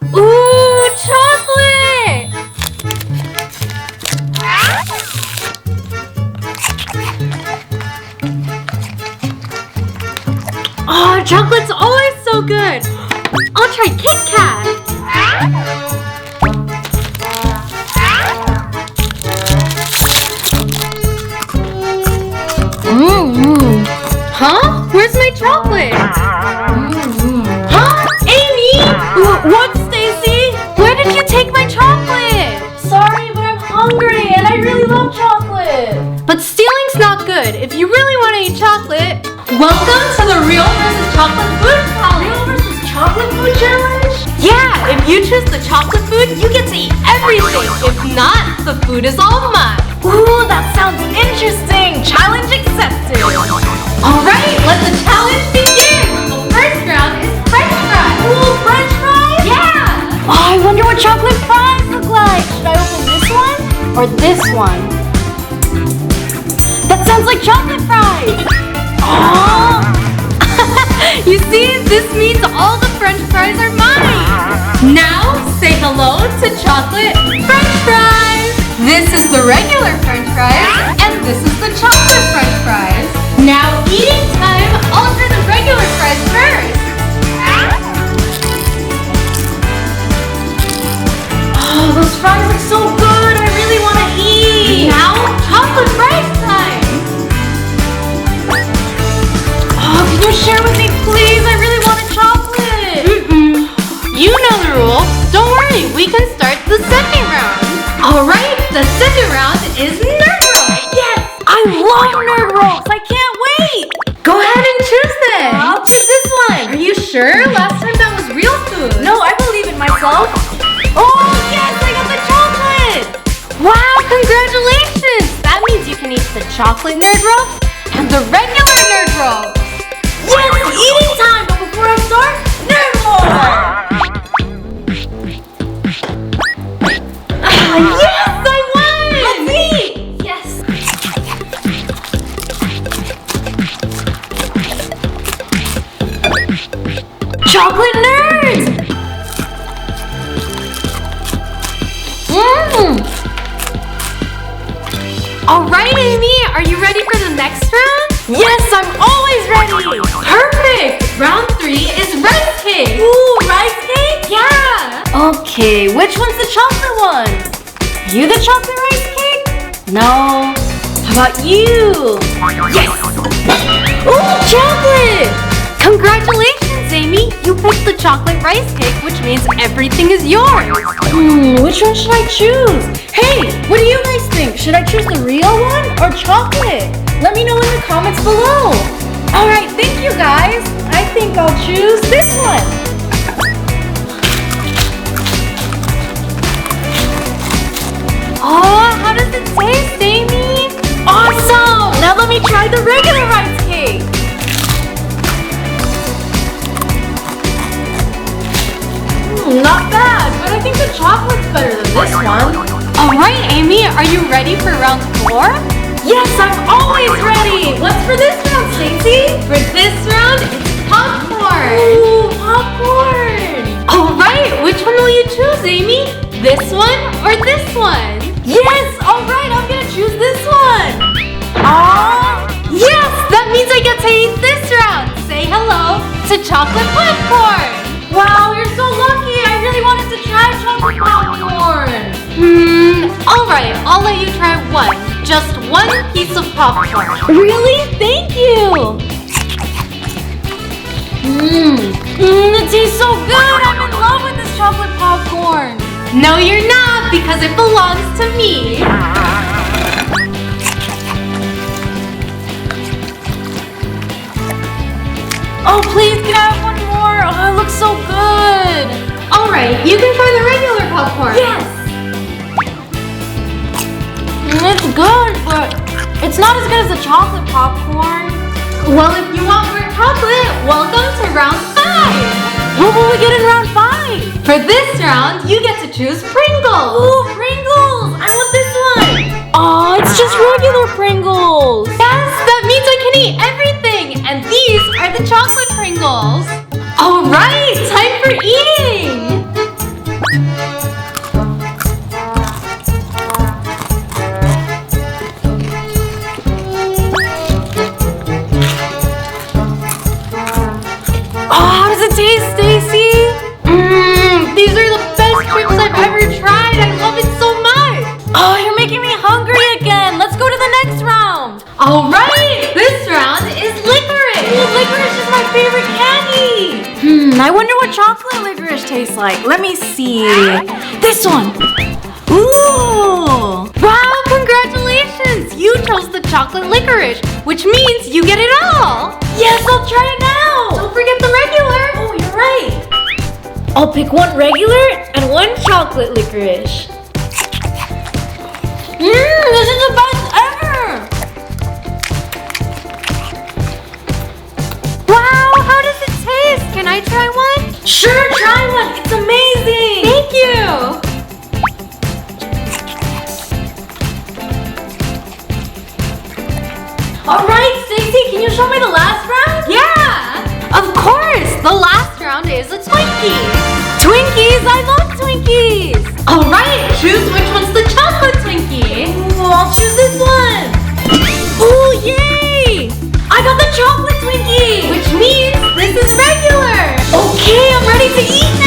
Ooh, chocolate! Oh, chocolate's always so good. I'll try Kit Kat. Huh? Where's my chocolate? Huh? Amy? What, Stacy? Where did you take my chocolate? Sorry, but I'm hungry and I really love chocolate. But stealing's not good. If you really want to eat chocolate, welcome to the Real versus Chocolate Food Challenge. Real versus Chocolate Food Challenge? Yeah, if you choose the chocolate food, you get to eat everything. If not, the food is all mine. Ooh, that sounds interesting. Challenge accepted. Alright, let the challenge begin. The first round is French fries. Ooh, French fries? Yeah. Oh, I wonder what chocolate fries look like. Should I open this one or this one? That sounds like chocolate fries. Oh. You see, this means all the French fries are mine. Now, say hello to chocolate French fries. This is the regular French fries, and this is the chocolate French fries. Now, eating time. I'll try the regular fries first. Oh, those fries look so good. I really want to eat. Now, chocolate fries time. Oh, can you share with me, please? I really want a chocolate. You know the rules. Don't worry, we can start the second round. Alright, the second round is nerd rolls. Yes, I love nerd rolls. I can't wait. Go ahead and choose this. I'll choose this one. Are you sure? Last time that was real food. No, I believe in myself. Oh, yes, I got the chocolate. Wow, congratulations. That means you can eat the chocolate nerd roll and the regular nerd roll. Yes, eating time. But before I start, nerd roll. Yes, I won! Let's eat! Yes! Chocolate nerds! Alright, Amy, are you ready for the next round? Yes, I'm always ready! Perfect! Round 3 is rice cake! Ooh, rice cake? Yeah! Okay, which one's the chocolate one? You the chocolate rice cake? No. How about you? Yes! Ooh, chocolate! Congratulations, Amy! You picked the chocolate rice cake, which means everything is yours. Which one should I choose? Hey, what do you guys think? Should I choose the real one or chocolate? Let me know in the comments below. Alright, thank you guys. I think I'll choose this one. Oh, how does it taste, Amy? Awesome! Now let me try the regular rice cake. Not bad, but I think the chocolate's better than this one. Alright, Amy, are you ready for round 4? Yes, I'm always ready! What's for this round, Stacey? For this round, it's popcorn! Ooh, popcorn! Alright, which one will you choose, Amy? This one or this one? Yes! Alright, I'm gonna choose this one! Yes! That means I get to eat this round! Say hello to chocolate popcorn! Wow, you're so lucky! I really wanted to try chocolate popcorn! Alright, I'll let you try one. Just one piece of popcorn. Really? Thank you! It tastes so good! I'm in love with this chocolate popcorn! No, you're not, because it belongs to me. Oh, please, can I have one more? Oh, it looks so good. Alright, you can try the regular popcorn. Yes! It's good, but it's not as good as the chocolate popcorn. Well, if you want more chocolate, welcome to round 5. What will we get in round 5? For this round, you get to choose Pringles. Ooh, Pringles! I want this one. Oh, it's just regular Pringles. Yes, that means I can eat everything. And these are the chocolate Pringles. All right, time for eating. I wonder what chocolate licorice tastes like. Let me see. This one. Ooh! Wow, congratulations! You chose the chocolate licorice, which means you get it all. Yes, I'll try it now. Don't forget the regular. Oh, you're right. I'll pick one regular and one chocolate licorice. This is the best ever! Wow, how does it taste? Can I try one? Sure, try one. It's amazing. Thank you. All right, Stacey, can you show me the last round? Yeah, of course. The last round is a Twinkie. Twinkies, I love Twinkies. All right, choose which one's the chocolate Twinkie. Ooh, I'll choose this one. Ooh, yay! I got the chocolate Twinkie, which means this is regular. Okay, I'm ready to eat now.